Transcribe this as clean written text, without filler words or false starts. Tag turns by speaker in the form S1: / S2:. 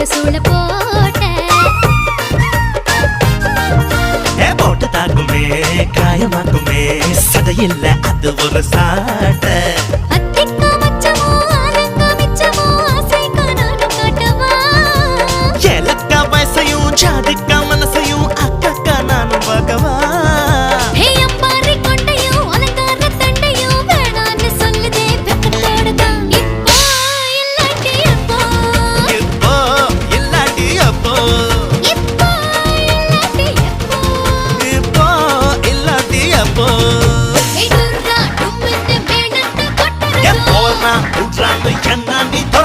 S1: அந்த சூள போட்ட
S2: போட்டு தாக்குமே காயமாக்குமே சதையில்ல அது ஒரு சாட்ட ஏலக்கா வயசையும் ஜாதிக்கா மனசையும் அக்கா நானும் பார்க்கவா Jangan